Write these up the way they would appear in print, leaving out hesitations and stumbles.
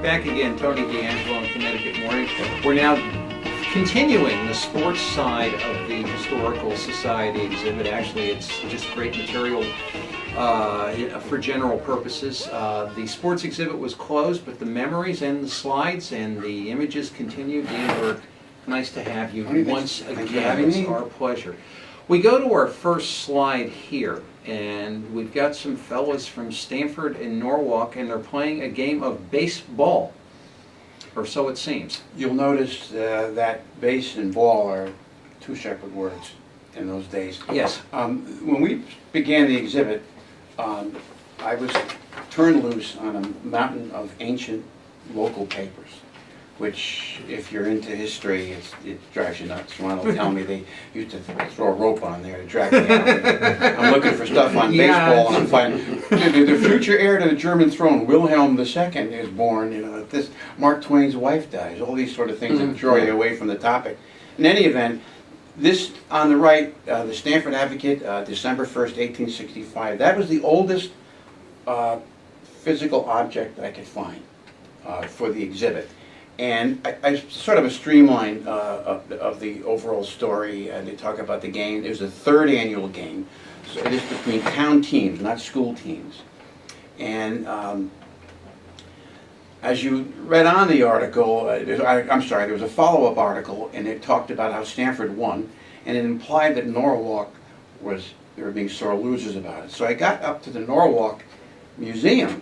Back again, Tony D'Angelo on Connecticut Morning. We're now continuing the sports side of the Historical Society exhibit. Actually, it's just great material for general purposes. The sports exhibit was closed, but the memories and the slides and the images continue. Dean Burke, nice to have you once again. It's our pleasure. We go to our first slide here, and we've got some fellas from Stamford and Norwalk, and they're playing a game of baseball, or so it seems. You'll notice that base and ball are two separate words in those days. Yes. When we began the exhibit, I was turned loose on a mountain of ancient local papers, which, if you're into history, it drives you nuts. Ron will tell me they used to throw a rope on there to drag me out. I'm looking for stuff on baseball, and I'm finding the future heir to the German throne, Wilhelm II, is born. You know, this Mark Twain's wife dies. All these sort of things that draw you away from the topic. In any event, this on the right, the Stamford Advocate, December 1st, 1865. That was the oldest physical object that I could find for the exhibit. And I sort of a streamline of the overall story, and they talk about the game. It was the third annual game. So it is between town teams, not school teams. And as you read on the article, I'm sorry, there was a follow-up article, and it talked about how Stamford won, and it implied that Norwalk they were being sore losers about it. So I got up to the Norwalk Museum,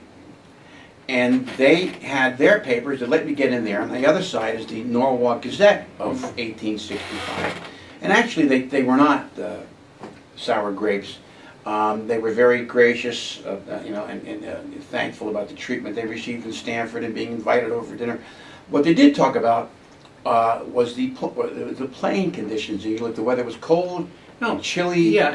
and they had their papers that let me get in there. On the other side is the Norwalk Gazette of 1865. And actually, they were not sour grapes. They were very gracious, and thankful about the treatment they received in Stamford and being invited over for dinner. What they did talk about was the playing conditions. The weather was cold and chilly. Yeah,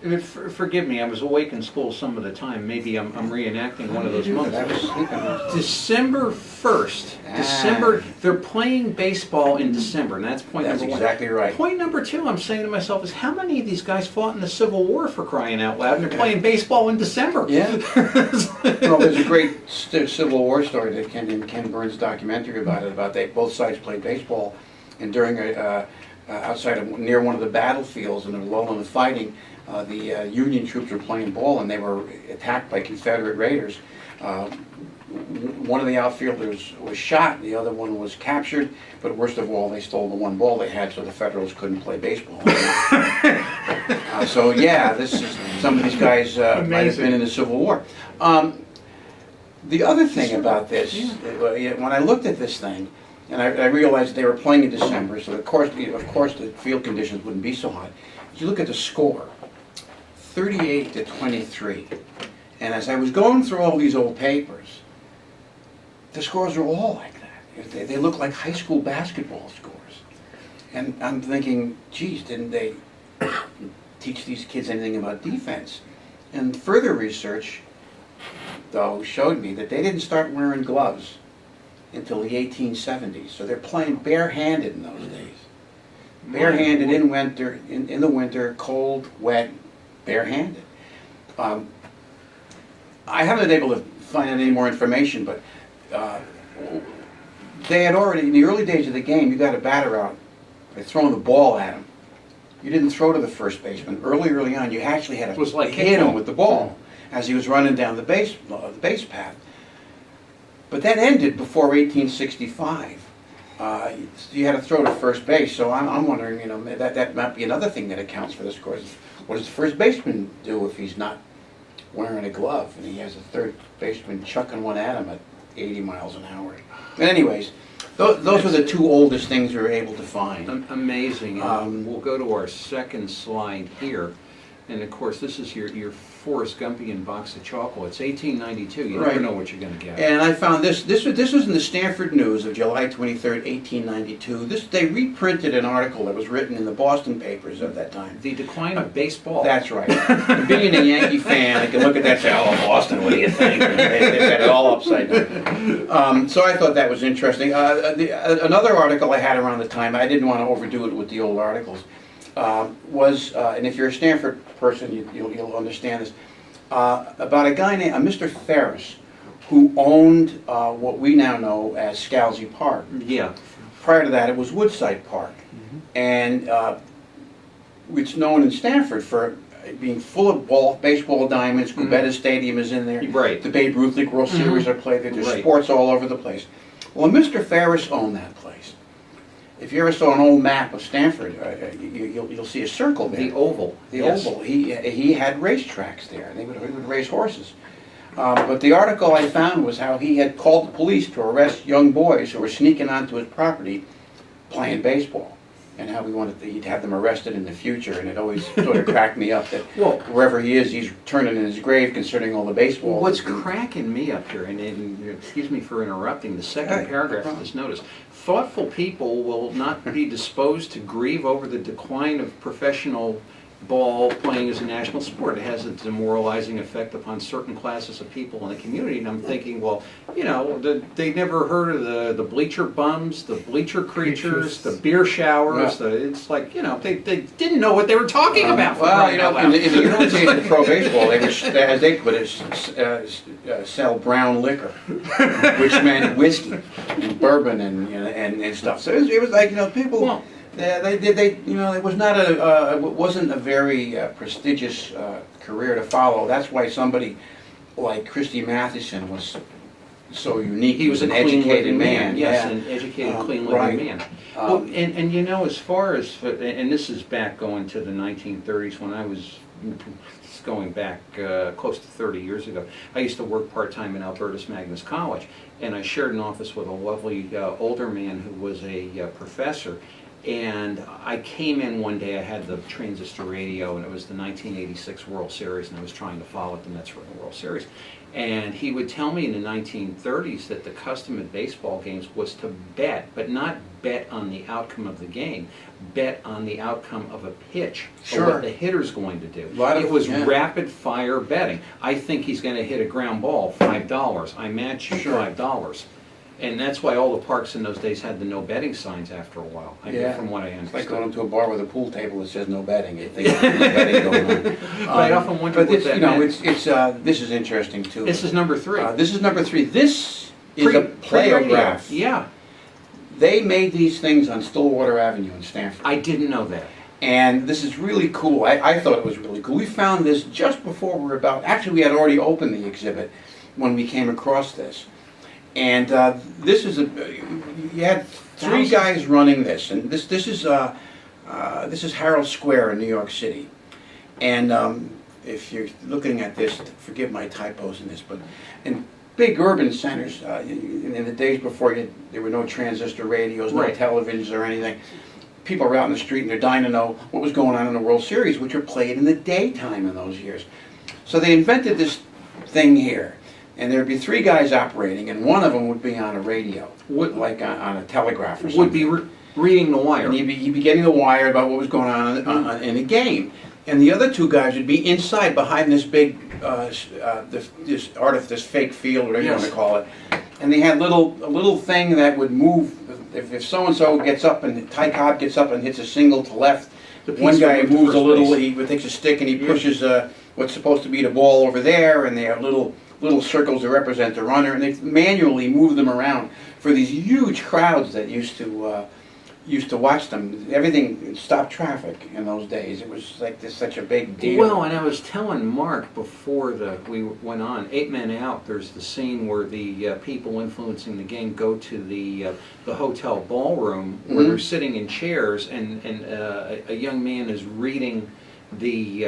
and forgive me, I was awake in school some of the time. Maybe I'm reenacting one of those moments. I was sleeping. December 1st. They're playing baseball in December, and that's point number one. That's exactly right. Point number two, I'm saying to myself, is how many of these guys fought in the Civil War, for crying out loud, and they're playing baseball in December? Yeah. Well, there's a great Civil War story that in Ken Burns' documentary about it, both sides played baseball, and during near one of the battlefields in a lull in the fighting, the Union troops were playing ball, and they were attacked by Confederate raiders. One of the outfielders was shot, the other one was captured, but worst of all, they stole the one ball they had, so the Federals couldn't play baseball. So yeah, some of these guys might have been in the Civil War. The other thing about this, when I looked at this thing, and I realized they were playing in December, so of course the field conditions wouldn't be so hot. If you look at the score, 38-23, and as I was going through all these old papers, the scores are all like that. They look like high school basketball scores. And I'm thinking, geez, didn't they teach these kids anything about defense? And further research, though, showed me that they didn't start wearing gloves until the 1870s. So they're playing barehanded in those days. Barehanded in winter, in the winter, cold, wet, barehanded. I haven't been able to find any more information, but they had already, in the early days of the game, you got a batter out by throwing the ball at him. You didn't throw to the first baseman. Early on, you actually had to hit him with the ball as he was running down the base path. But that ended before 1865. You had to throw to first base, so I'm wondering, that might be another thing that accounts for this course. What does the first baseman do if he's not wearing a glove and he has a third baseman chucking one at him at 80 miles an hour? But anyways, those are the two oldest things we were able to find. Amazing. We'll go to our second slide here. And of course, this is your Forrest Gumpian box of chocolates, 1892. You never know what you're going to get. And I found this was in the Stamford News of July 23rd, 1892. They reprinted an article that was written in the Boston papers of that time. The decline of baseball. That's right. And being a Yankee fan, I can look at that and say, oh, Boston, what do you think? They've got it all upside down. So I thought that was interesting. Another article I had around the time, I didn't want to overdo it with the old articles, and if you're a Stanford person, you'll understand this, about a guy named Mr. Ferris, who owned what we now know as Scalzi Park. Yeah. Prior to that, it was Woodside Park. And it's known in Stamford for being full of baseball diamonds. Kubetta Stadium is in there. Right. The Babe Ruth League World Series are played there. There's Right. sports all over the place. Well, Mr. Ferris owned that place. If you ever saw an old map of Stamford, you'll see a circle there. The Oval. The Yes. Oval. He had racetracks there. He would race horses. But the article I found was how he had called the police to arrest young boys who were sneaking onto his property playing baseball, and how he'd have them arrested in the future. And it always sort of cracked me up that Well, wherever he is, he's turning in his grave concerning all the baseball. what's cracking me up here, and excuse me for interrupting, the second Hey, paragraph no of problem. this notice. Thoughtful people will not be disposed to grieve over the decline of professional ball playing as a national sport. It has a demoralizing effect upon certain classes of people in the community. And I'm thinking, well, you know, they never heard of the bleacher bums, the bleacher creatures, the beer showers. Yeah. It's like, you know, they didn't know what they were talking about. for Well, crying you know, out loud. in the early days of pro baseball, they would, as they put it, sell brown liquor, which meant whiskey and bourbon and stuff. So it was like, you know, people. Well, You know, it was not it wasn't a very prestigious career to follow. That's why somebody like Christy Mathewson was so unique. He was an a educated clean-living man. yes, Yeah. an educated, clean-living right. man. Well, and you know, as far as, and this is back going to the 1930s when I was going back close to 30 years ago. I used to work part-time in Albertus Magnus College, and I shared an office with a lovely older man who was a professor. And I came in one day, I had the transistor radio, and it was the 1986 World Series, and I was trying to follow the Mets were in the World Series. And he would tell me in the 1930s that the custom at baseball games was to bet, but not bet on the outcome of the game, bet on the outcome of a pitch, or what the hitter's going to do. It was rapid fire betting. I think he's going to hit a ground ball, $5. I match you $5. And that's why all the parks in those days had the no betting signs after a while, from what I It's understand. like going to a bar with a pool table that says no betting. I think there's no betting going on. But I often wonder But what this, that you know, meant. this is interesting too. This is number 3. This is number 3. This is a playograph. Yeah, They made these things on Stillwater Avenue in Stamford. I didn't know that. And this is really cool. I thought it was really cool. We found this just before we were actually we had already opened the exhibit when we came across this. And this is you had 3 guys running this, and this is Herald Square in New York City. And if you're looking at this, forgive my typos in this, but in big urban centers, in the days before there were no transistor radios, no televisions or anything, people are out in the street and they're dying to know what was going on in the World Series, which were played in the daytime in those years. So they invented this thing here. And there'd be 3 guys operating, and one of them would be on a radio, like on a telegraph or something. Would be reading the wire. And he'd be getting the wire about what was going on in the game. And the other 2 guys would be inside behind this big, this fake field, whatever you want to call it. And they had a little thing that would move. If so-and-so gets up and Ty Cobb gets up and hits a single to left, one guy moves a little, he takes a stick and he pushes what's supposed to be the ball over there, and they have little circles that represent the runner, and they manually move them around for these huge crowds that used to watch them. Everything stopped traffic in those days. It was like such a big deal. Well, and I was telling Mark before we went on, 8 Men Out, there's the scene where the people influencing the game go to the hotel ballroom where they're sitting in chairs, and a young man is reading the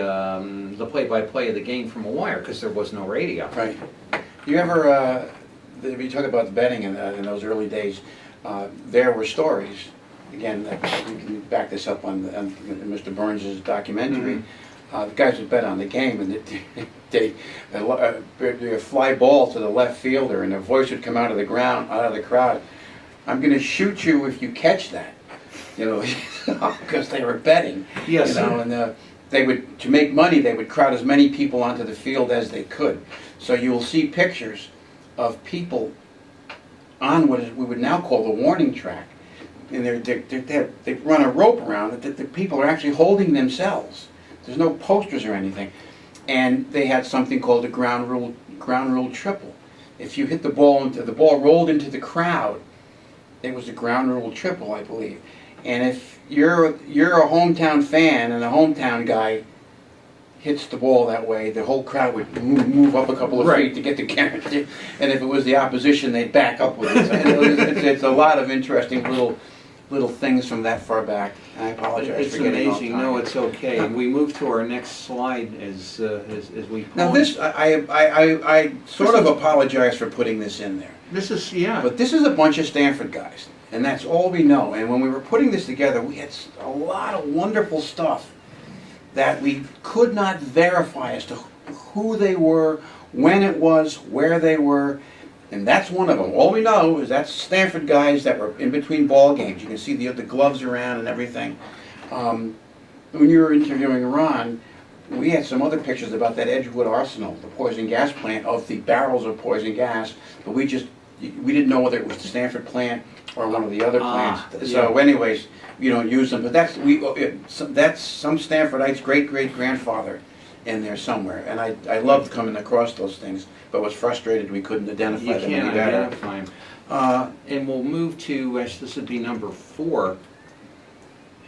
play-by-play of the game from a wire because there was no radio. Right. You ever, if you talk about the betting in those early days, there were stories. Again, you can back this up on Mr. Burns' documentary. The guys would bet on the game, and they'd a fly ball to the left fielder, and a voice would come out of the crowd. "I'm going to shoot you if you catch that," you know, because they were betting. Yes. You know, and they would, to make money, they would crowd as many people onto the field as they could. So you will see pictures of people on what we would now call the warning track, and they run a rope around it. The people are actually holding themselves. There's no posters or anything, and they had something called the ground rule triple. if you hit the ball into the ball rolled into the crowd, it was a ground rule triple, I believe. And if you're a hometown fan and a hometown guy hits the ball that way, the whole crowd would move up a couple of feet to get the guarantee. And if it was the opposition, they'd back up with it. So it's a lot of interesting little things from that far back. I apologize It's for getting off amazing. topic. No, it's okay. And we move to our next slide as we. Now this, I sort of apologize for putting this in there. This is, yeah. But this is a bunch of Stamford guys, and that's all we know. And when we were putting this together, we had a lot of wonderful stuff that we could not verify as to who they were, when it was, where they were, and that's one of them. All we know is that's Stamford guys that were in between ball games. You can see the gloves around and everything. When you were interviewing Ron, we had some other pictures about that Edgewood Arsenal, the poison gas plant, of the barrels of poison gas, but we didn't know whether it was the Stamford plant or one of the other plants. So anyways, you don't use them, but that's some Stanfordites' great-great-grandfather in there somewhere, and I loved coming across those things, but was frustrated we couldn't identify them any better. Identify them. And we'll move to, this would be number 4.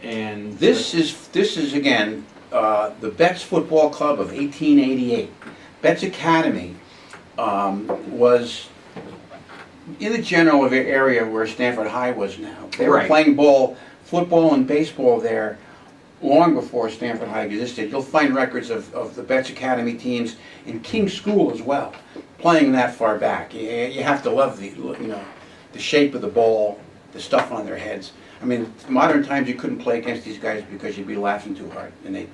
And This is again the Betts Football Club of 1888. Betts Academy was in the general area where Stamford High was now. They were playing football and baseball there long before Stamford High existed. You'll find records of the Betts Academy teams in King's School as well, playing that far back. You have to love the shape of the ball, the stuff on their heads. I mean, modern times you couldn't play against these guys because you'd be laughing too hard, and the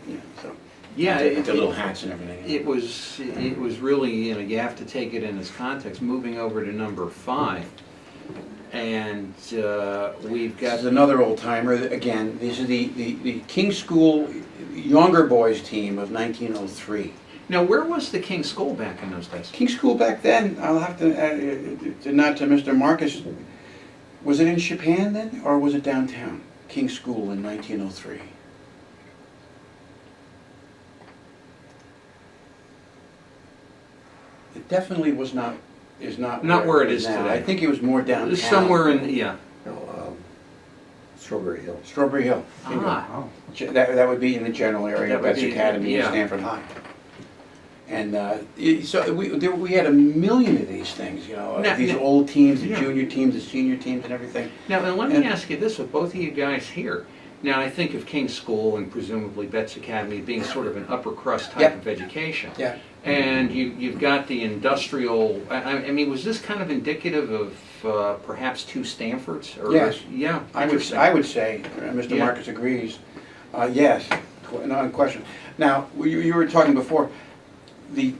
little hats and everything. It was really, you have to take it in its context. Moving over to number 5, and we've got... This is another old timer. Again, these are the King's School younger boys team of 1903. Now, where was the King's School back in those days? King's School back then, I'll have to nod to Mr. Marcus. Was it in Japan then, or was it downtown? King's School in 1903. It definitely is not where it is now. today. I think it was more downtown. Somewhere in, No, Strawberry Hill. Strawberry Hill. Ah. That would be in the general area of That would Betts be- Academy and yeah. Stamford High. And so we had a million of these things, these old teams, the junior teams, the senior teams, and everything. Now, and let me ask you this, with both of you guys here. Now, I think of King's School and presumably Betts Academy being sort of an upper crust type of education. Yeah. And you've got the industrial, I mean, was this kind of indicative of perhaps 2 Stanfords? Yes. Yeah. I would say, Mr. Yeah. Marcus agrees. Yes, no question. Now, you were talking before, the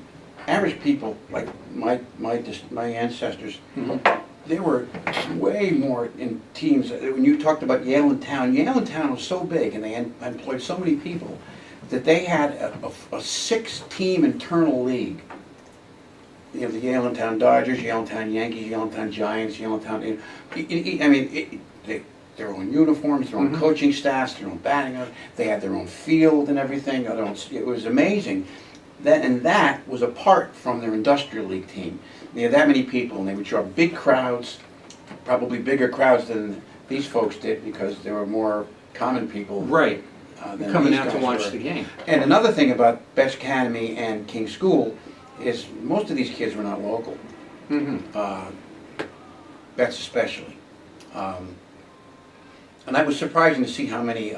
average people, like my ancestors, they were way more in teams. When you talked about Yale and Town was so big, and they employed so many people that they had a 6-team internal league. The Yale and Town Dodgers, Yale and Town Yankees, Yale and Town Giants, Yale and Town. Their own uniforms, their own coaching staffs, their own batting. They had their own field and everything. It was amazing. That was apart from their industrial league team. They had that many people, and they would draw big crowds, probably bigger crowds than these folks did, because there were more common people. Right. Than Coming these out to guys watch were. the game. And another thing about Betts Academy and King's School is most of these kids were not local. Betts especially. And it was surprising to see how many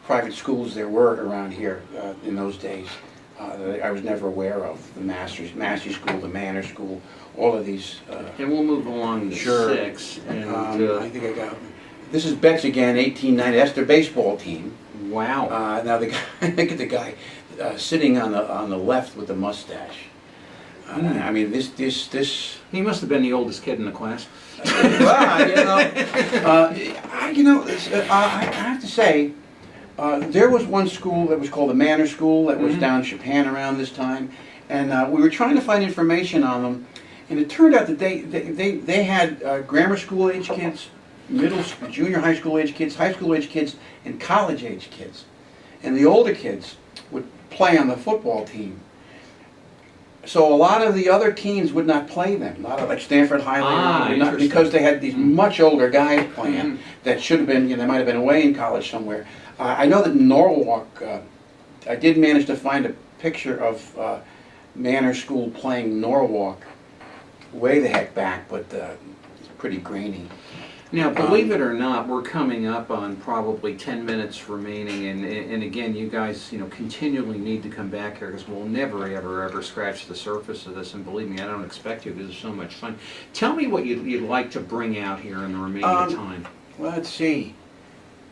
private schools there were around here in those days. That I was never aware of. The Massey School, the Manor School, all of these. And we'll move along to Sure. 6. And, I think I got. This is Betts again, 1890. That's their baseball team. wow. Now the guy, look at the guy sitting on the left with the mustache. I mean, this. He must have been the oldest kid in the class. Well, I have to say, there was one school that was called the Manor School that was down in Japan around this time, and we were trying to find information on them, and it turned out that they had grammar school age kids, junior high school age kids, high school age kids, and college age kids, and the older kids would play on the football team. So a lot of the other teams would not play them. A lot of like Stamford Highlander, Interesting. because they had these much older guys playing Mhm. that should have been. They might have been away in college somewhere. I know that Norwalk. I did manage to find a picture of Manor School playing Norwalk way the heck back, but it's pretty grainy. Now, believe it or not, we're coming up on probably 10 minutes remaining, and again, you guys, continually need to come back here because we'll never, ever, ever scratch the surface of this, and believe me, I don't expect to because it's so much fun. Tell me what you'd like to bring out here in the remaining time. Let's see.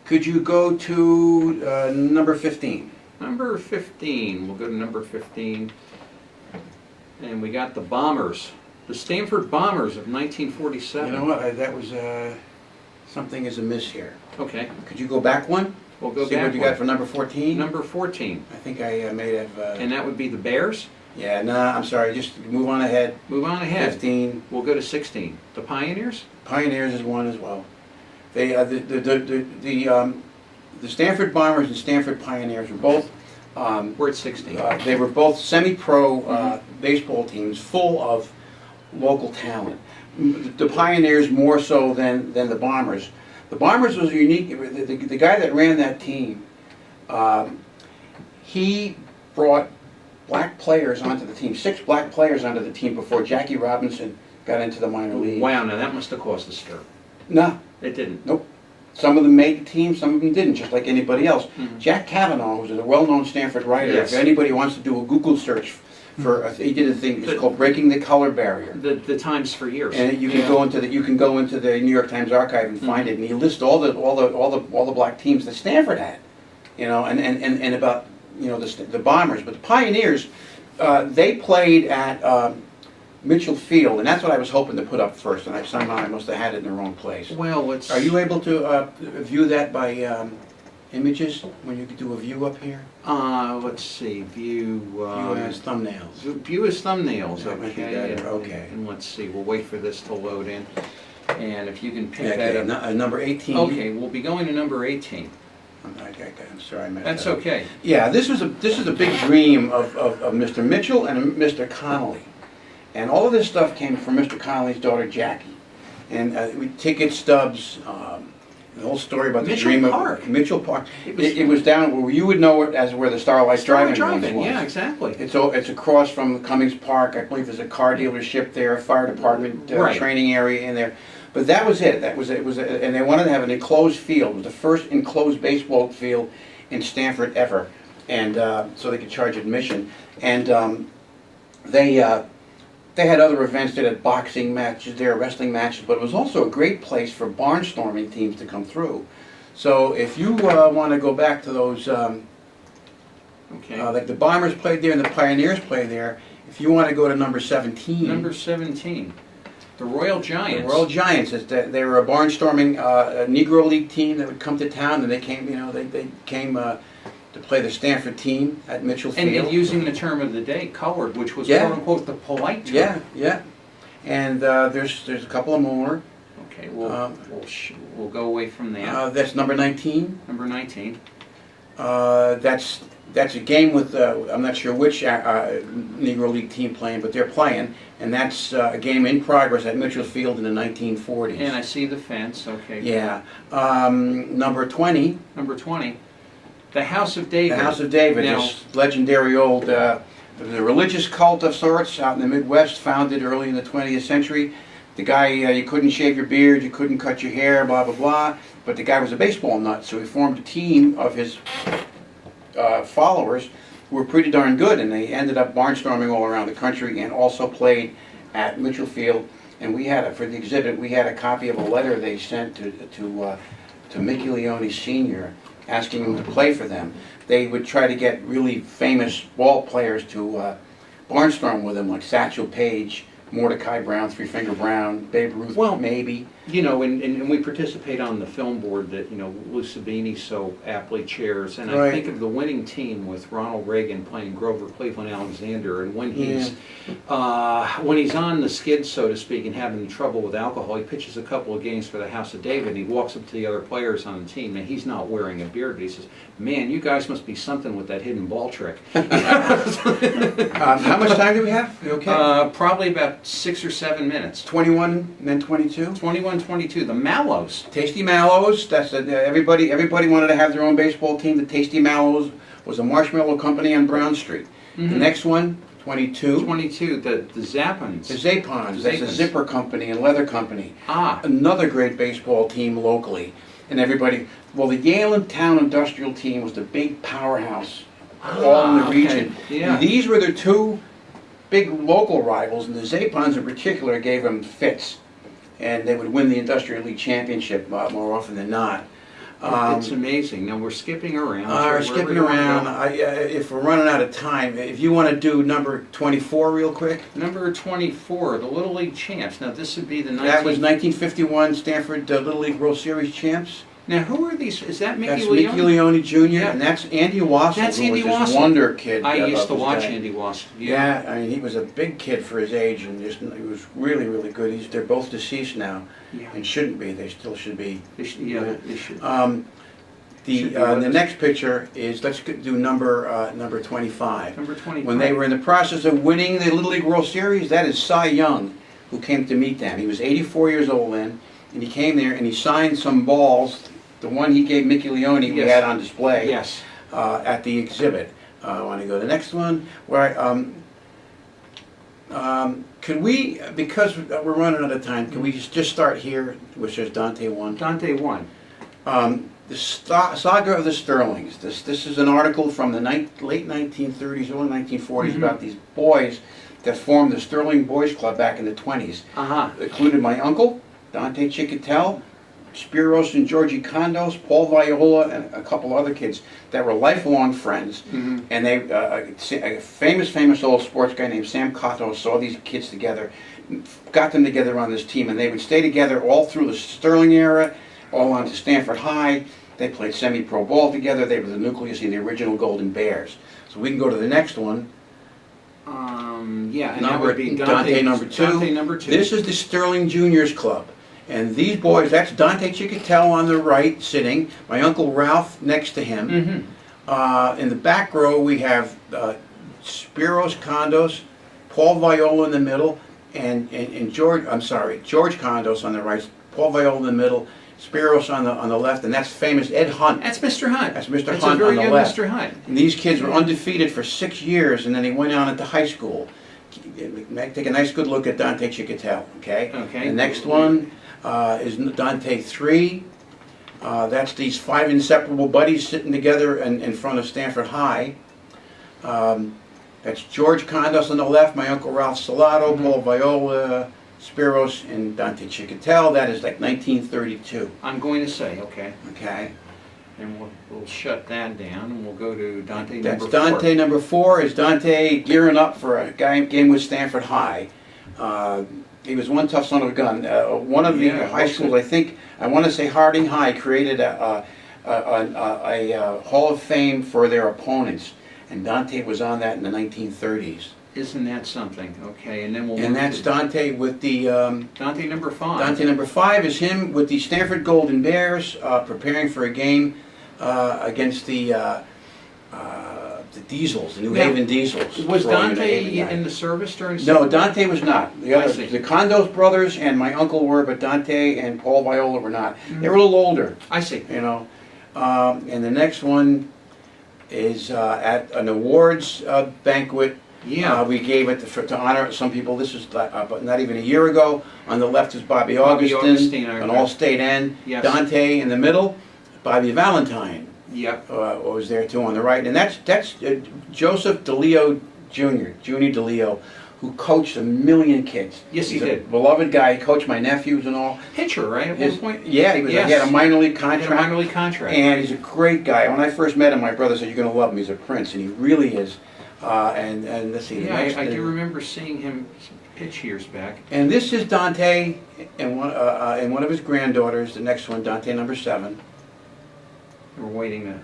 Could you go to number 15? Number 15, we'll go to number 15, and we got the Bombers. The Stamford Bombers of 1947. You know what? That was something is amiss here. Okay, Could you go back one? we'll go See back what you one. got for number 14? Number 14, I think I may have. and that would be the Bears. Yeah, no, I'm sorry. Just move on ahead. Move on ahead. 15. We'll go to 16. The Pioneers? Pioneers is one as well. They the Stanford Bombers and Stanford Pioneers were both. We're at 16. They were both semi-pro baseball teams, full of local talent. The Pioneers more so than the Bombers. The Bombers was unique. The guy that ran that team, he brought black players onto the team. 6 black players onto the team before Jackie Robinson got into the minor league. Wow, now that must have cost a stir. No, It didn't. nope. Some of them made the team, some of them didn't, just like anybody else. Mhm. Jack Kavanaugh was a well-known Stanford writer. Yes. If anybody wants to do a Google search for, he did a thing. It's called "Breaking the Color Barrier," The Times for years. and you can go into the New York Times archive and find it. And he lists all the black teams that Stanford had, and about the Bombers, but the Pioneers, they played at Mitchell Field, and that's what I was hoping to put up first, and I must have had it in the wrong place. Well, let's... Are you able to view that by images, when you could do a view up here? let's see, view... View as thumbnails. View as thumbnails, That might be okay. better, and- okay. And let's see, we'll wait for this to load in. And if you can pick Okay, that up... number 18. Okay, we'll be going to number 18. I'm sorry, I messed That's that up. okay. Yeah, this is a big dream of Mr. Mitchell and Mr. Connolly. And all of this stuff came from Mr. Connolly's daughter, Jackie. And ticket stubs, the whole story about the Mitchell dream Park. of Mitchell Park. It was- It was down where you would know it as where the Starlight Drive-In once was. Yeah, exactly. It's across from Cummings Park. I believe there's a car dealership there, a fire department Right. training area in there. But that was it. And they wanted to have an enclosed field. It was the first enclosed baseball field in Stamford ever, and so they could charge admission. And they had other events. They had boxing matches there, wrestling matches, but it was also a great place for barnstorming teams to come through. So if you want to go back to those, Okay. like the Bombers played there and the Pioneers played there, if you want to go to number 17. Number 17. The Royal Giants. The Royal Giants, they were a barnstorming Negro League team that would come to town, and they came, they came to play the Stanford team at Mitchell And Field. using the term of the day, colored, which was Yeah. quote unquote the polite term. Yeah. And there's a couple of more. Okay, we'll go away from that. That's number 19. Number 19. That's a game with I'm not sure which Negro League team playing, but they're playing, and that's a game in progress at Mitchell Field in the 1940s. And I see the fence. Okay. Yeah. Number 20. Number 20. The House of David. The House of David, Now, this legendary old the religious cult of sorts out in the Midwest, founded early in the 20th century. The guy, you couldn't shave your beard, you couldn't cut your hair, blah, blah, blah. But the guy was a baseball nut, so he formed a team of his followers who were pretty darn good, and they ended up barnstorming all around the country and also played at Mitchell Field. And we had, for the exhibit, we had a copy of a letter they sent to Mickey Leone Sr., asking him to play for them. They would try to get really famous ball players to barnstorm with them, like Satchel Paige, Mordecai Brown, Three Finger Brown, Babe Ruth, Well, maybe. You know, and we participate on the film board that, you know, Lou Sabini so aptly chairs. And I Right. think of the winning team with Ronald Reagan playing Grover Cleveland Alexander. And when he's on the skid, so to speak, and having trouble with alcohol, he pitches a couple of games for the House of David. And he walks up to the other players on the team, and he's not wearing a beard. But he says, "Man, you guys must be something with that hidden ball trick." How much time do we have? You okay? Probably about 6 or 7 minutes. 21 and then 22? 21, 22. The Mallows. Tasty Mallows, everybody wanted to have their own baseball team. The Tasty Mallows was a marshmallow company on Brown Street. The next one, 22. 22, the Zappans. The Zapons, that's a zipper company and leather company. Ah. Another great baseball team locally. And everybody, well, the Yale Town Industrial Team was the big powerhouse all in the region. Okay. Yeah. And these were their two big local rivals, and the Zapons in particular gave them fits. And they would win the Industrial League Championship more often than not. It's amazing. Now we're skipping around. We're skipping around. If we're running out of time, if you want to do number 24 real quick. Number 24, the Little League champs. Now this would be the That was 1951 Stanford Little League World Series champs. Now who are these? Is that Mickey That's Leone? Mickey Leone Jr. Yeah. And that's Andy Wassel, That's who Andy was this Wassel. wonder kid. I used to this watch guy. Andy Wassel. Yeah, I mean he was a big kid for his age, and just he was really, really good. They're both deceased now, Yeah. and shouldn't be. They still should be. They should, yeah, they should. The next picture is, let's do number 25. Number 25. When they were in the process of winning the Little League World Series, that is Cy Young, who came to meet them. He was 84 years old then, and he came there and he signed some balls. The one he gave Mickey Leone we Yes. had on display Yes. at the exhibit. I want to go to the next one. Where could we, because we're running out of time, can we just start here, which is Dante 1? Dante won. The Saga of the Sterlings. This is an article from the late 1930s, early 1940s about these boys that formed the Sterling Boys Club back in the 20s. It included my uncle, Dante Chicotel, Spiros and Georgie Condos, Paul Viola, and a couple other kids that were lifelong friends. And they, a famous old sports guy named Sam Cotto saw these kids together, got them together on this team, and they would stay together all through the Sterling era, all on to Stamford High. They played semi-pro ball together. They were the nucleus of the original Golden Bears. So we can go to the next one. Yeah, and that would be Dante number 2. Dante number 2. This is the Sterling Juniors Club. And these boys, that's Dante Chicotel on the right sitting, my Uncle Ralph next to him. In the back row we have Spiros Condos, Paul Viola in the middle, and George Condos on the right, Paul Viola in the middle, Spiros on the left, and that's famous Ed Hunt. That's Mr. Hunt. That's Mr. That's Hunt a very on the young left. Mr. Hunt. And these kids were undefeated for 6 years, and then they went on into high school. Take a nice good look at Dante Chicotel, okay? Okay. The next one is Dante 3. That's these 5 inseparable buddies sitting together in front of Stanford High. That's George Condos on the left, my Uncle Ralph Salato, Paul Viola, Spiros, and Dante Chicotel. That is like 1932. I'm going to say, okay. Okay. And we'll shut that down, and we'll go to Dante That's number 4. Dante number 4 is Dante gearing up for a game with Stanford High. He was one tough son of a gun. One of the high schools, I want to say Harding High, created a Hall of Fame for their opponents, and Dante was on that in the 1930s. Isn't that something? Okay, and then we'll And move that's to Dante with the... Dante number 5. Dante number 5 is him with the Stanford Golden Bears, preparing for a game against the Diesels, the New Haven Diesels. Was throwing Dante Haven in the service during? No, Dante was not. The I see. Condos brothers and my uncle were, but Dante and Paul Viola were not. They were a little older, I see. you know. And the next one is at an awards banquet. Yeah. We gave it to honor some people. This is but not even a year ago. On the left is Bobby Augustine, I an remember. all-state end. Yes. Dante in the middle, Bobby Valentine Yep. was there too on the right. And that's Joseph DeLeo Jr., Junie DeLeo, who coached a million kids. Yes, he He's did. a beloved guy. He coached my nephews and all. Pitcher, right? At His- one point. Yeah, he Yes. had a minor league He contract. had a minor league contract. And he's a great guy. When I first met him, my brother said, "You're going to love him. He's a prince," and he really is. And let's see. the Yeah, next I do thing- remember seeing him. pitch years back. And this is Dante and one of his granddaughters, the next one, Dante number 7. We're waiting to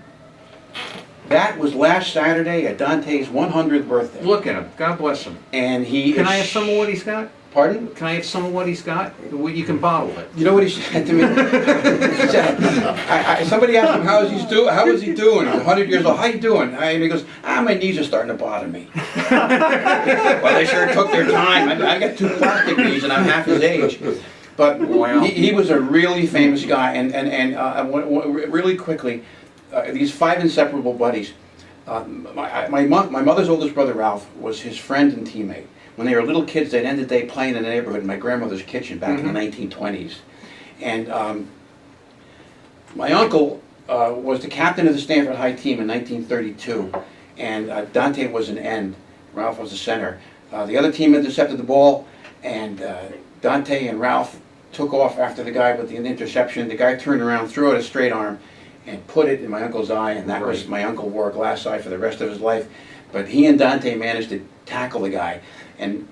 That was last Saturday at Dante's 100th birthday. look at him. God bless him. And he Can is, I have some of what he's got? Pardon? Can I have some of what he's got? You can bottle it. You know what he said to me? He said, somebody asked him, how is he doing? He's 100 years old. How you doing? And he goes, my knees are starting to bother me. Well, they sure took their time. I got 2 plastic knees and I'm half his age. But Wow. he was a really famous guy. And really quickly, these 5 inseparable buddies. My mother's oldest brother, Ralph, was his friend and teammate. When they were little kids, they'd end the day playing in the neighborhood in my grandmother's kitchen back in the 1920s. And my uncle was the captain of the Stamford High team in 1932. And Dante was an end. Ralph was the center. The other team intercepted the ball, and Dante and Ralph took off after the guy with the interception. The guy turned around, threw out a straight arm, and put it in my uncle's eye, and that was, my uncle wore a glass eye for the rest of his life. But he and Dante managed to tackle the guy. And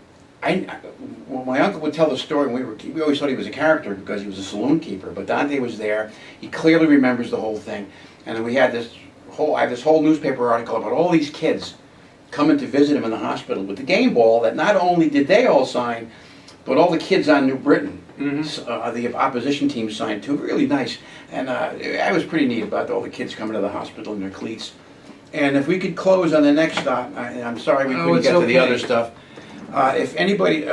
well, my uncle would tell the story, and we always thought he was a character because he was a saloon keeper, but Dante was there. He clearly remembers the whole thing. And then I have this whole newspaper article about all these kids coming to visit him in the hospital with the game ball that not only did they all sign, but all the kids on New Britain, the opposition team signed too. Really nice. And I was pretty neat about all the kids coming to the hospital in their cleats. And if we could close on the next stop, I'm sorry we couldn't get to the other stuff. If anybody,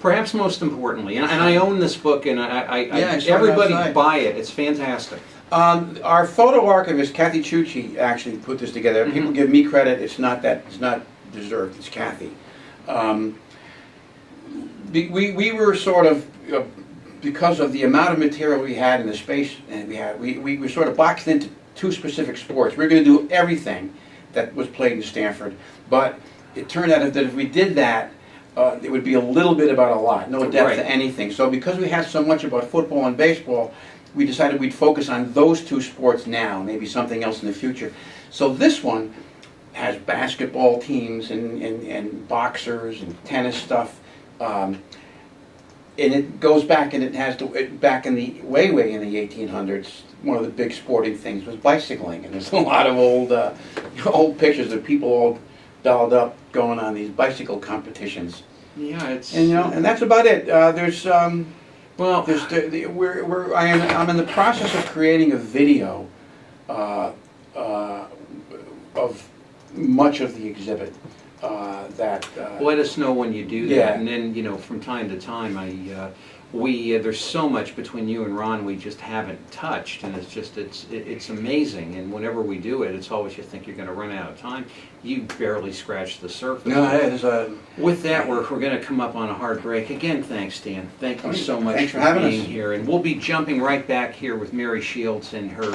Perhaps most importantly, and I own this book, and I saw it everybody outside. buy it. It's fantastic. Our photo archivist, Kathy Chucci, actually put this together. People give me credit. It's not deserved. It's Kathy. We were sort of, because of the amount of material we had and the space and we were sort of boxed into 2 specific sports. We were going to do everything that was played in Stamford, but it turned out that if we did that, it would be a little bit about a lot, no depth to anything. So because we had so much about football and baseball, we decided we'd focus on those 2 sports now, maybe something else in the future. So this one has basketball teams and boxers and tennis stuff. And it goes back, and it has back in the way in the 1800s. One of the big sporting things was bicycling, and there's a lot of old pictures of people all dolled up going on these bicycle competitions. Yeah, it's And that's about it. I'm in the process of creating a video of much of the exhibit. Let us know when you do that, Yeah. and then from time to time, there's so much between you and Ron we just haven't touched, and it's amazing. And whenever we do it, it's always you think you're going to run out of time. You barely scratched the surface. No, there's With that, we're going to come up on a hard break. Again, thanks, Dan. Thank you so much Thanks for for having being us. here. And we'll be jumping right back here with Mary Shields and her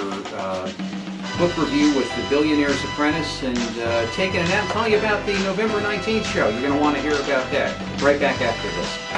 book review with The Billionaire's Apprentice, and taking it out and telling you about the November 19th show. You're going to want to hear about that right back after this.